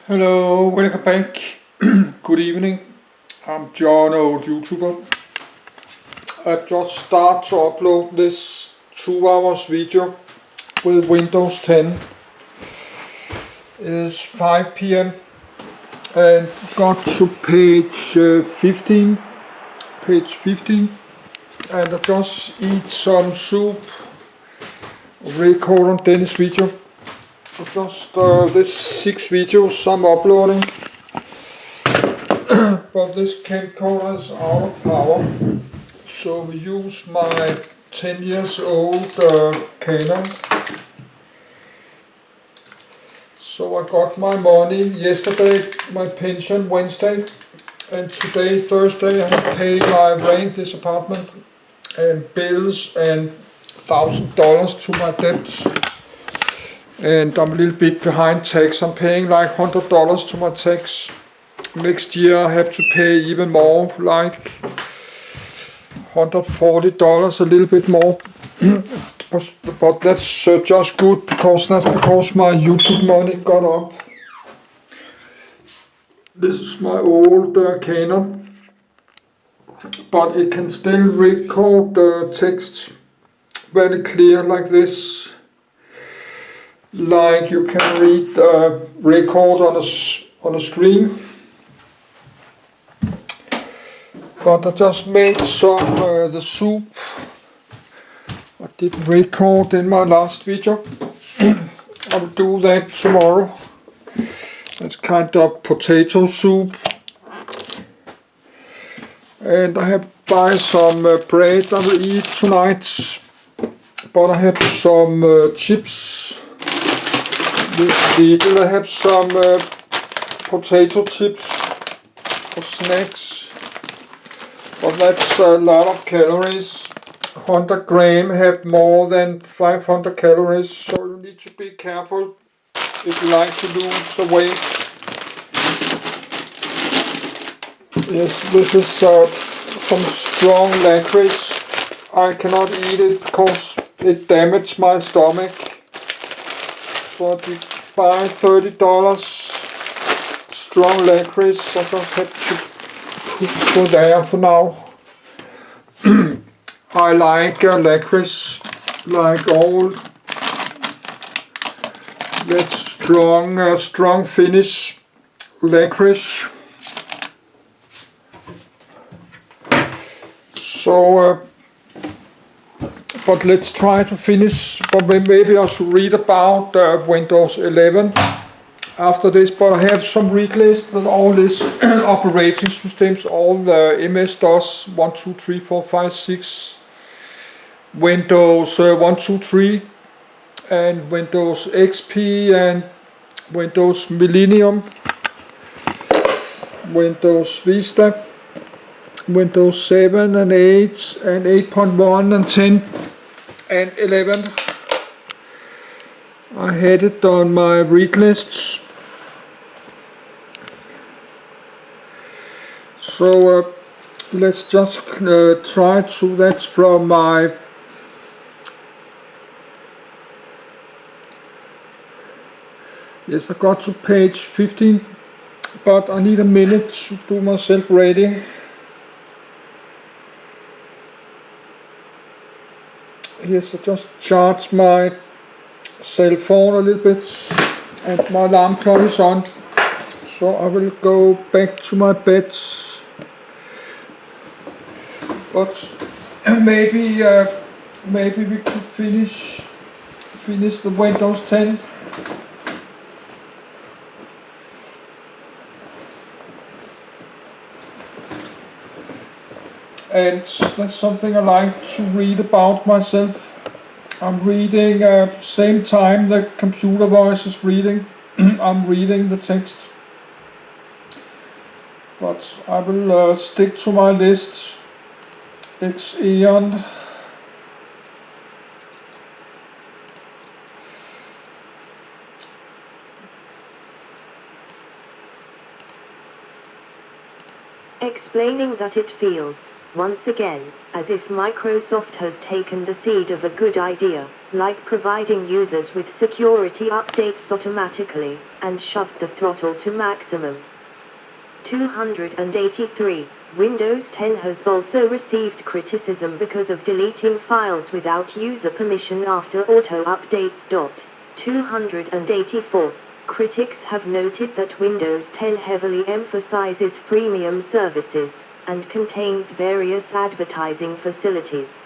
Hello, welcome back. Good evening. I'm John, old YouTuber. I just start to upload this 2 hours video with Windows 10. It is 5 p.m. and got to page 15. Page 15. And I just eat some soup. Record on Dennis video. Just this 6 videos I'm uploading. But this camcorder is out of power, so we use my 10 years old Canon. So I got my money yesterday, my pension Wednesday, and today Thursday I pay my rent this apartment and bills and $1,000 to my debts. And I'm a little bit behind tax. I'm paying like $100 to my tax. Next year I have to pay even more, like $140, a little bit more. But that's just good because my YouTube money got up. This is my old Canon, but it can still record the text very clear like this. Like you can read record on a screen. But I just made some the soup. I didn't record in my last video. I will do that tomorrow. It's kind of potato soup. And I have buy some bread I will eat tonight. But I have some chips. This little I have some potato chips for snacks. But that's a lot of calories. 100 gram have more than 500 calories, so you need to be careful if you like to lose the weight. Yes, this is some strong licorice. I cannot eat it because it damages my stomach. So I buy $30 strong licorice. I just have to put there for now. I like licorice, like all that strong Finnish licorice. So, but let's try to finish. But maybe I should read about Windows 11 after this. But I have some read list with all these operating systems, all the MS-DOS 1, 2, 3, 4, 5, 6. Windows 1, 2, 3 and Windows XP and Windows Millennium, Windows Vista, Windows 7 and 8 and 8.1 and 10 and 11. I had it on my read lists. So let's just try to, that's from my yes, I got to page 15, but I need a minute to do myself ready. Yes, I just charged my cell phone a little bit and my alarm clock is on. So I will go back to my bed. But maybe we could finish the Windows 10. And that's something I like to read about myself. I'm reading same time the computer voice is reading. I'm reading the text. But I will stick to my lists. Xeon. Explaining that it feels, once again, as if Microsoft has taken the seed of a good idea, like providing users with security updates automatically, and shoved the throttle to maximum. 283. Windows 10 has also received criticism because of deleting files without user permission after auto-updates. 284. Critics have noted that Windows 10 heavily emphasizes freemium services, and contains various advertising facilities.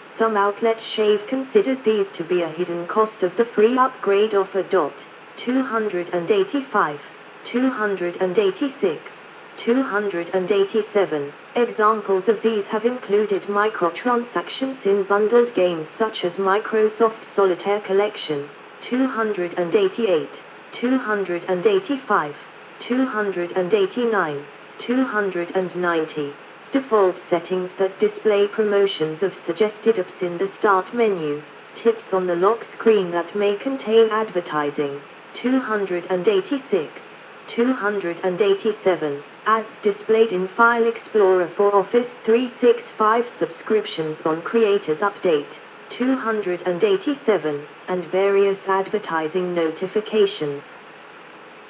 Some outlets have considered these to be a hidden cost of the free upgrade offer. 285. 286. 287. Examples of these have included microtransactions in bundled games such as Microsoft Solitaire Collection. 288. 285. 289. 290. Default settings that display promotions of suggested apps in the start menu. Tips on the lock screen that may contain advertising. 286. 287. Ads displayed in File Explorer for Office 365 subscriptions on Creators Update. 287. And various advertising notifications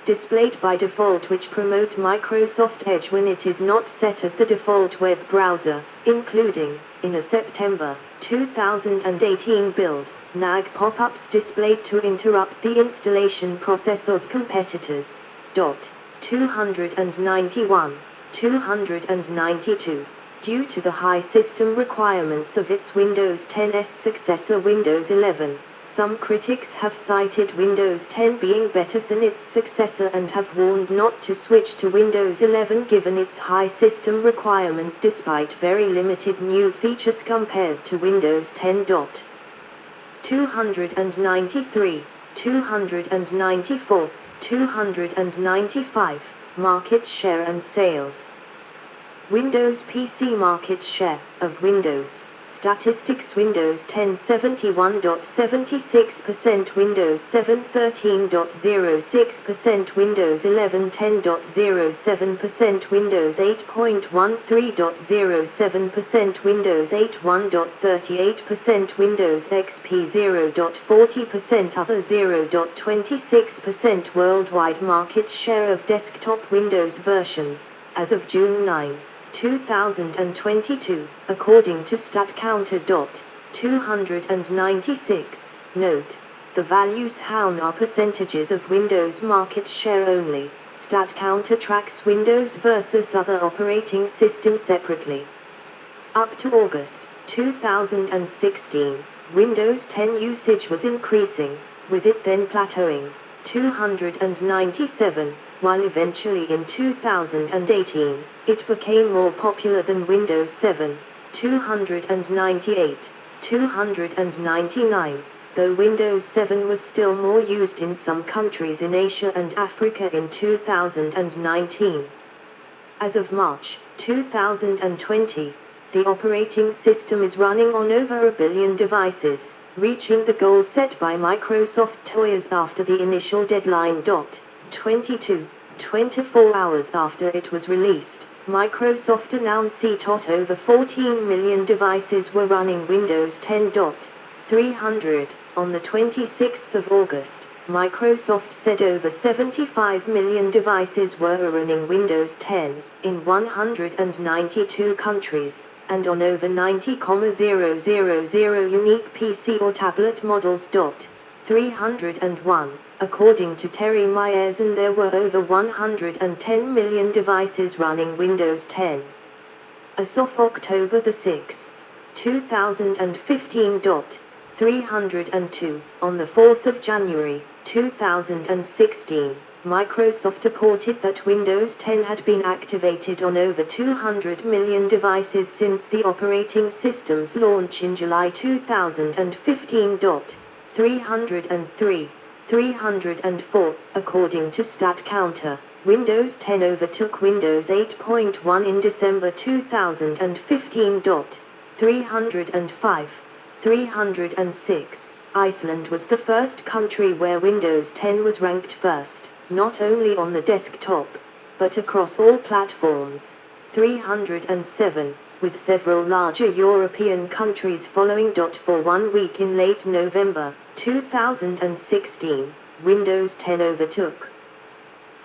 displayed by default which promote Microsoft Edge when it is not set as the default web browser, including, in a September 2018 build, nag pop-ups displayed to interrupt the installation process of competitors. 291. 292. Due to the high system requirements of its Windows 10's successor Windows 11, some critics have cited Windows 10 being better than its successor and have warned not to switch to Windows 11 given its high system requirement despite very limited new features compared to Windows 10. 293. 294. 295. Market share and sales. Windows PC market share of Windows. Statistics Windows 10 71.76%, Windows 7 13.06%, Windows 11 10.07%, Windows 8 13.07%, Windows 8 1.38%, Windows XP 0.40%, other 0.26%. Worldwide market share of desktop Windows versions, as of June 9. 2022, according to StatCounter. 296. Note: the values shown are percentages of Windows market share only. StatCounter tracks Windows versus other operating systems separately. Up to August 2016, Windows 10 usage was increasing, with it then plateauing. 297. While eventually in 2018, it became more popular than Windows 7. 298. 299. Though Windows 7 was still more used in some countries in Asia and Africa in 2019. As of March 2020, the operating system is running on over 1 billion devices, reaching the goal set by Microsoft years after the initial deadline. 24 hours after it was released, Microsoft announced that over 14 million devices were running Windows 10. 300. On the 26th of August, Microsoft said over 75 million devices were running Windows 10, in 192 countries, and on over 90,000 unique PC or tablet models. 301. According to Terry Myers, and there were over 110 million devices running Windows 10. As of October 6, 2015. 302. On the 4th of January, 2016, Microsoft reported that Windows 10 had been activated on over 200 million devices since the operating system's launch in July 2015. 303. 304. According to StatCounter, Windows 10 overtook Windows 8.1 in December 2015. 305. 306. Iceland was the first country where Windows 10 was ranked first, not only on the desktop, but across all platforms. 307, with several larger European countries following. For 1 week in late November 2016, Windows 10 overtook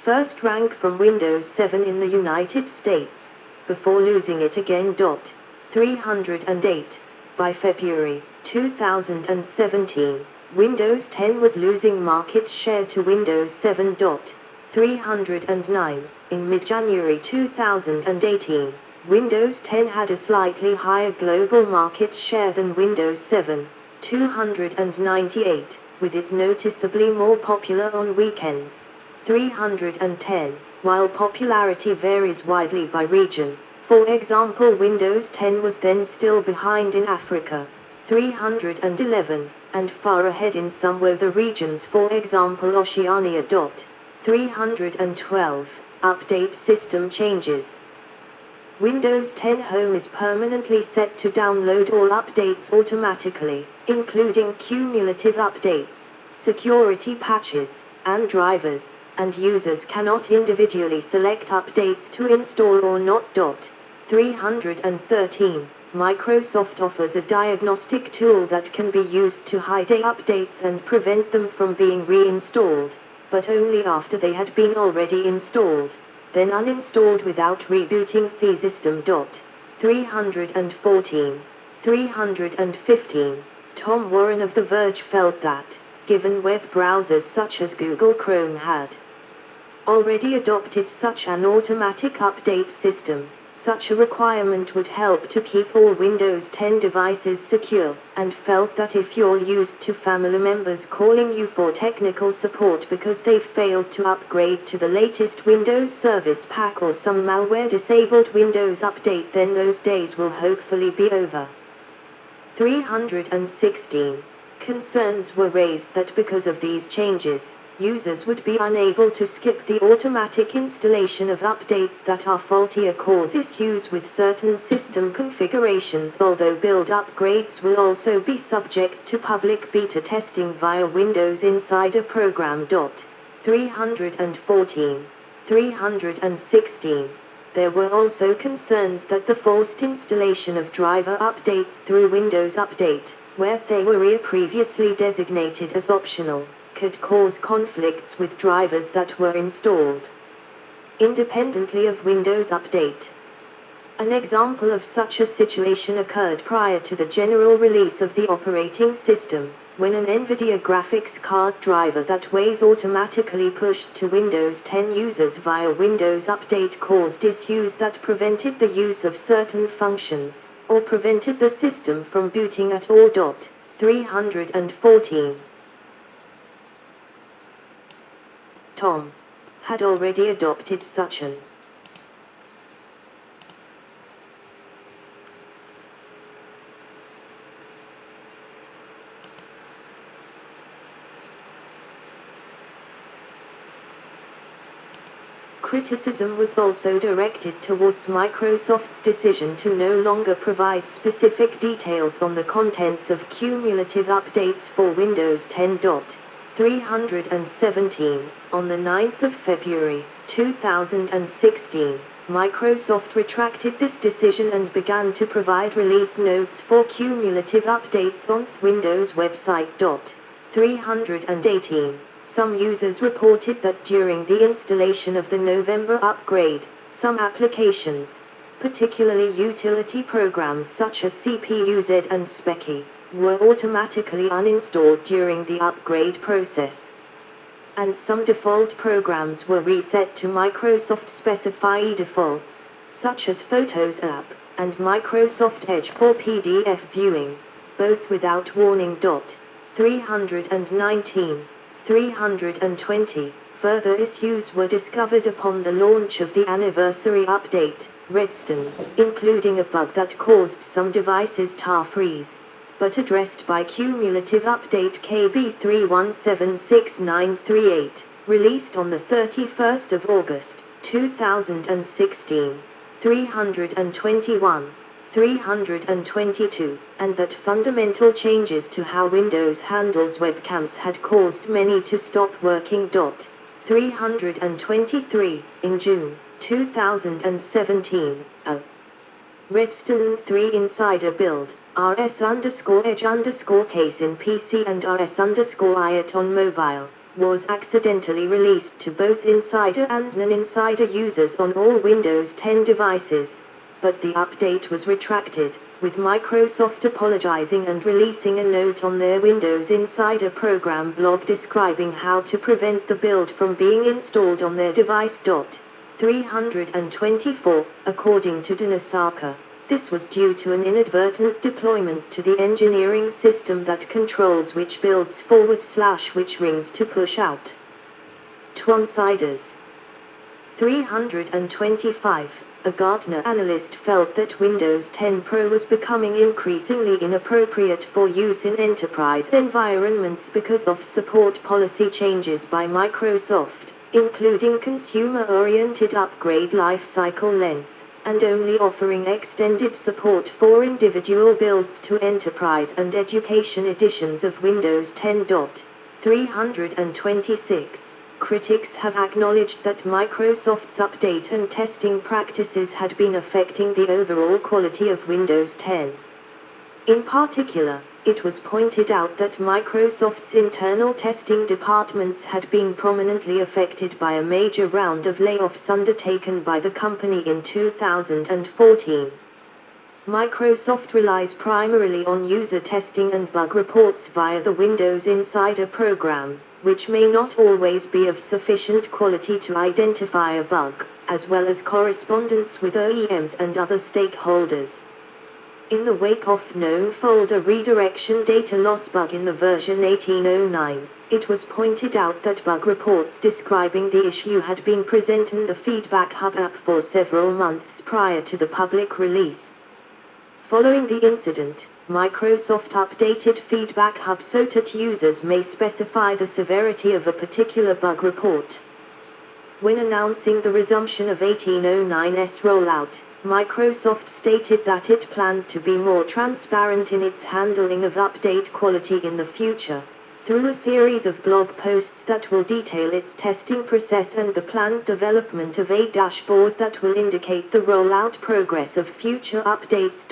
first rank from Windows 7 in the United States, before losing it again. 308. By February 2017, Windows 10 was losing market share to Windows 7. 309. In mid-January 2018, Windows 10 had a slightly higher global market share than Windows 7. 298, with it noticeably more popular on weekends. 310, while popularity varies widely by region. For example, Windows 10 was then still behind in Africa. 311, and far ahead in some other regions, for example Oceania. 312, update system changes. Windows 10 Home is permanently set to download all updates automatically, including cumulative updates, security patches, and drivers, and users cannot individually select updates to install or not. 313. Microsoft offers a diagnostic tool that can be used to hide updates and prevent them from being reinstalled, but only after they had been already installed, then uninstalled without rebooting the system. 314. 315. Tom Warren of The Verge felt that, given web browsers such as Google Chrome had already adopted such an automatic update system, such a requirement would help to keep all Windows 10 devices secure, and felt that if you're used to family members calling you for technical support because they failed to upgrade to the latest Windows Service Pack or some malware-disabled Windows update, then those days will hopefully be over. 316. Concerns were raised that because of these changes, users would be unable to skip the automatic installation of updates that are faulty or cause issues with certain system configurations, although build upgrades will also be subject to public beta testing via Windows Insider Program. 314. 316. There were also concerns that the forced installation of driver updates through Windows Update, where they were previously designated as optional, could cause conflicts with drivers that were installed independently of Windows Update. An example of such a situation occurred prior to the general release of the operating system, when an NVIDIA graphics card driver that was automatically pushed to Windows 10 users via Windows Update caused issues that prevented the use of certain functions, or prevented the system from booting at all. 314. Tom had already adopted such an criticism was also directed towards Microsoft's decision to no longer provide specific details on the contents of cumulative updates for Windows 10. 317. On the 9th of February 2016, Microsoft retracted this decision and began to provide release notes for cumulative updates on the Windows website. 318. Some users reported that during the installation of the November upgrade, some applications, particularly utility programs such as CPU-Z and Speccy, were automatically uninstalled during the upgrade process. And some default programs were reset to Microsoft-specified defaults, such as Photos app, and Microsoft Edge for PDF viewing, both without warning. 319. 320. Further issues were discovered upon the launch of the anniversary update, Redstone, including a bug that caused some devices to freeze, but addressed by cumulative update KB31766938, released on the 31st of August, 2016. 321. 322, and that fundamental changes to how Windows handles webcams had caused many to stop working. 323. In June 2017, a Redstone 3 Insider build, rs_edge_case in PC and rs_IOT on mobile, was accidentally released to both Insider and non-Insider users on all Windows 10 devices, but the update was retracted, with Microsoft apologizing and releasing a note on their Windows Insider program blog describing how to prevent the build from being installed on their device. 324, according to Denosaka. This was due to an inadvertent deployment to the engineering system that controls which builds /which rings to push out. Twansiders. 325. A Gartner analyst felt that Windows 10 Pro was becoming increasingly inappropriate for use in enterprise environments because of support policy changes by Microsoft, including consumer-oriented upgrade lifecycle length, and only offering extended support for individual builds to enterprise and education editions of Windows 10. 326. Critics have acknowledged that Microsoft's update and testing practices had been affecting the overall quality of Windows 10. In particular, it was pointed out that Microsoft's internal testing departments had been prominently affected by a major round of layoffs undertaken by the company in 2014. Microsoft relies primarily on user testing and bug reports via the Windows Insider program, which may not always be of sufficient quality to identify a bug, as well as correspondence with OEMs and other stakeholders. In the wake of known folder redirection data loss bug in the version 1809, it was pointed out that bug reports describing the issue had been present in the Feedback Hub app for several months prior to the public release. Following the incident, Microsoft updated Feedback Hub so that users may specify the severity of a particular bug report. When announcing the resumption of 1809's rollout, Microsoft stated that it planned to be more transparent in its handling of update quality in the future, through a series of blog posts that will detail its testing process and the planned development of a dashboard that will indicate the rollout progress of future updates.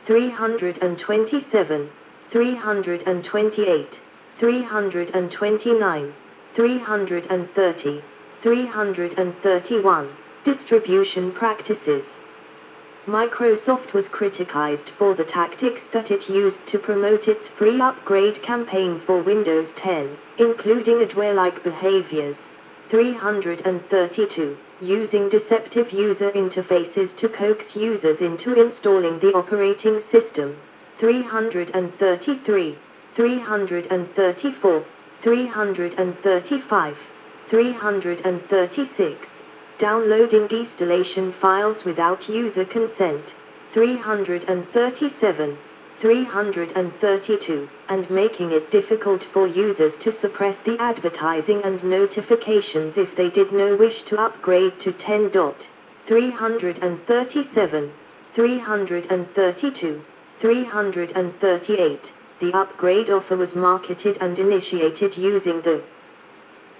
327, 328, 329, 330, 331. Distribution practices. Microsoft was criticized for the tactics that it used to promote its free upgrade campaign for Windows 10, including adware-like behaviors. 332. Using deceptive user interfaces to coax users into installing the operating system. 333, 334, 335, 336. Downloading distillation files without user consent. 337, 332, and making it difficult for users to suppress the advertising and notifications if they did not wish to upgrade to 10. 337, 332, 338. The upgrade offer was marketed and initiated using the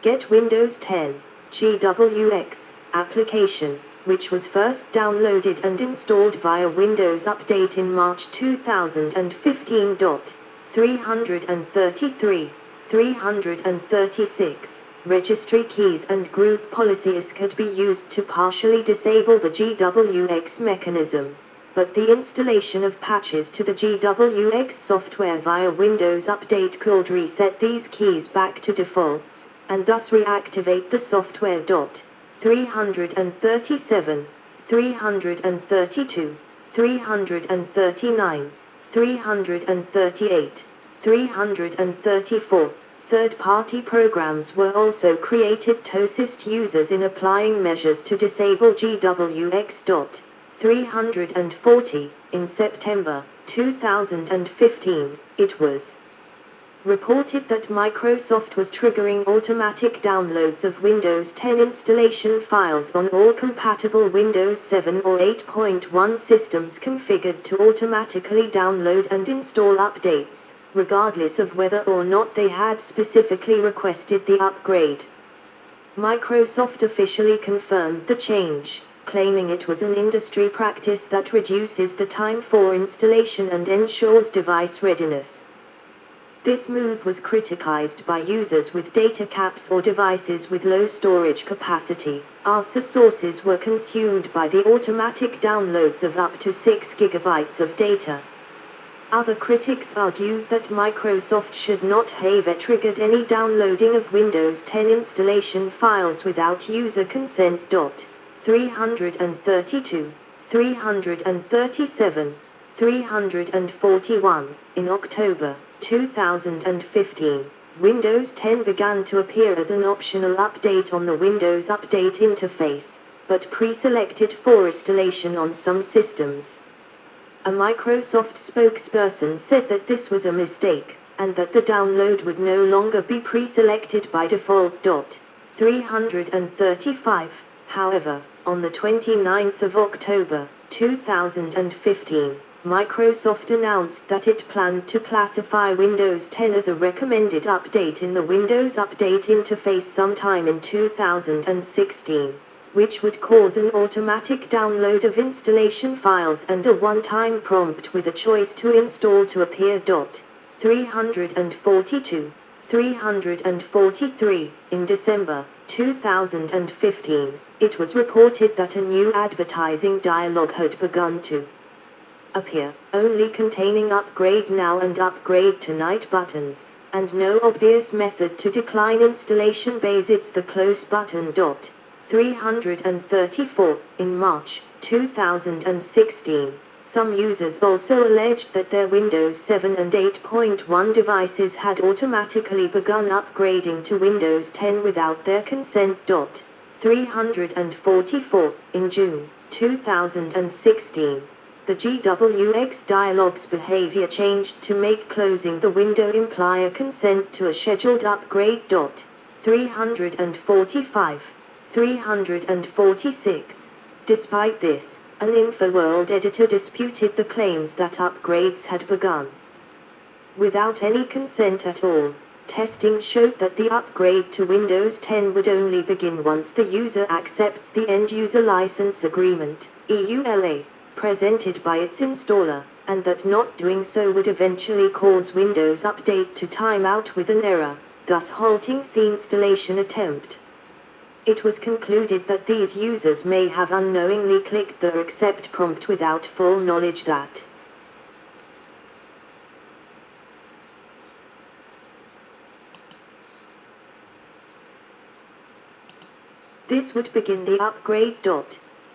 Get Windows 10 GWX application, which was first downloaded and installed via Windows Update in March 2015. 333, 336. Registry keys and group policies could be used to partially disable the GWX mechanism, but the installation of patches to the GWX software via Windows Update could reset these keys back to defaults, and thus reactivate the software. 337, 332, 339, 338, 334. Third-party programs were also created to assist users in applying measures to disable GWX. 340. In September 2015, it was reported that Microsoft was triggering automatic downloads of Windows 10 installation files on all compatible Windows 7 or 8.1 systems configured to automatically download and install updates, regardless of whether or not they had specifically requested the upgrade. Microsoft officially confirmed the change, claiming it was an industry practice that reduces the time for installation and ensures device readiness. This move was criticized by users with data caps or devices with low storage capacity. ARSA sources were consumed by the automatic downloads of up to 6 GB of data. Other critics argue that Microsoft should not have triggered any downloading of Windows 10 installation files without user consent. 332, 337, 341. In October 2015, Windows 10 began to appear as an optional update on the Windows Update interface, but pre-selected for installation on some systems. A Microsoft spokesperson said that this was a mistake, and that the download would no longer be pre-selected by default. 335. However, on the 29th of October 2015, Microsoft announced that it planned to classify Windows 10 as a recommended update in the Windows Update interface sometime in 2016, which would cause an automatic download of installation files and a one-time prompt with a choice to install to appear. 342, 343. In December 2015, it was reported that a new advertising dialog had begun to appear, only containing Upgrade Now and Upgrade Tonight buttons, and no obvious method to decline installation base. It's the close button. 334. In March 2016, some users also alleged that their Windows 7 and 8.1 devices had automatically begun upgrading to Windows 10 without their consent. 344. In June 2016, the GWX dialog's behavior changed to make closing the window imply a consent to a scheduled upgrade. 345, 346. Despite this, an InfoWorld editor disputed the claims that upgrades had begun without any consent at all. Testing showed that the upgrade to Windows 10 would only begin once the user accepts the End-User License Agreement, EULA, presented by its installer, and that not doing so would eventually cause Windows Update to time out with an error, thus halting the installation attempt. It was concluded that these users may have unknowingly clicked the accept prompt without full knowledge that this would begin the upgrade.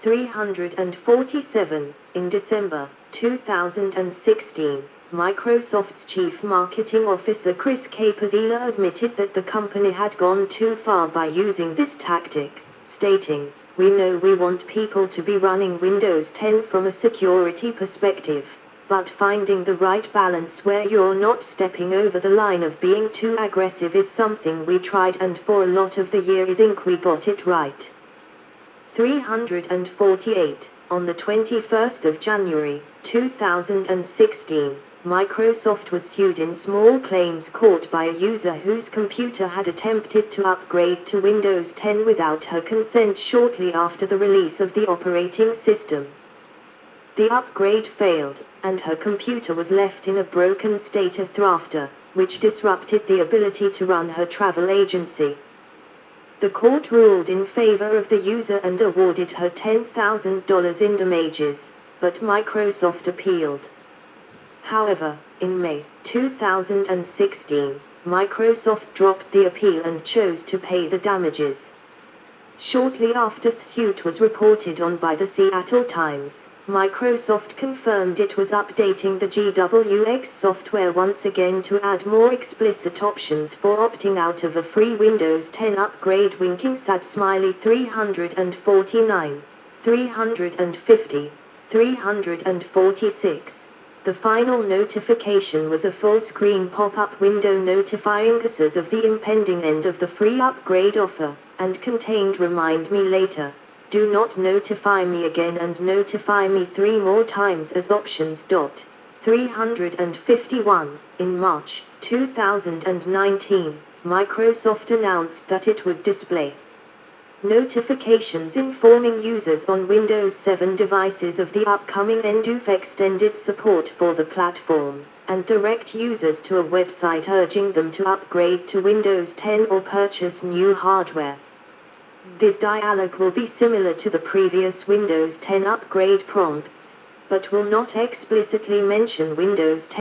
347. In December 2016, Microsoft's Chief Marketing Officer Chris Capozilla admitted that the company had gone too far by using this tactic, stating, "We know we want people to be running Windows 10 from a security perspective, but finding the right balance where you're not stepping over the line of being too aggressive is something we tried, and for a lot of the year I think we got it right." 348. On the 21st of January 2016, Microsoft was sued in small claims court by a user whose computer had attempted to upgrade to Windows 10 without her consent shortly after the release of the operating system. The upgrade failed, and her computer was left in a broken state thereafter, which disrupted the ability to run her travel agency. The court ruled in favor of the user and awarded her $10,000 in damages, but Microsoft appealed. However, in May 2016, Microsoft dropped the appeal and chose to pay the damages. Shortly after the suit was reported on by the Seattle Times, Microsoft confirmed it was updating the GWX software once again to add more explicit options for opting out of a free Windows 10 upgrade. Winking sad smiley. 349, 350, 346. The final notification was a full-screen pop-up window notifying users of the impending end of the free upgrade offer, and contained "Remind me later. Do not notify me again and notify me 3 more times" as options. 351. In March 2019, Microsoft announced that it would display Notifications informing users on Windows 7 devices of the upcoming EndOF extended support for the platform, and direct users to a website urging them to upgrade to Windows 10 or purchase new hardware. This dialog will be similar to the previous Windows 10 upgrade prompts, but will not explicitly mention Windows 10.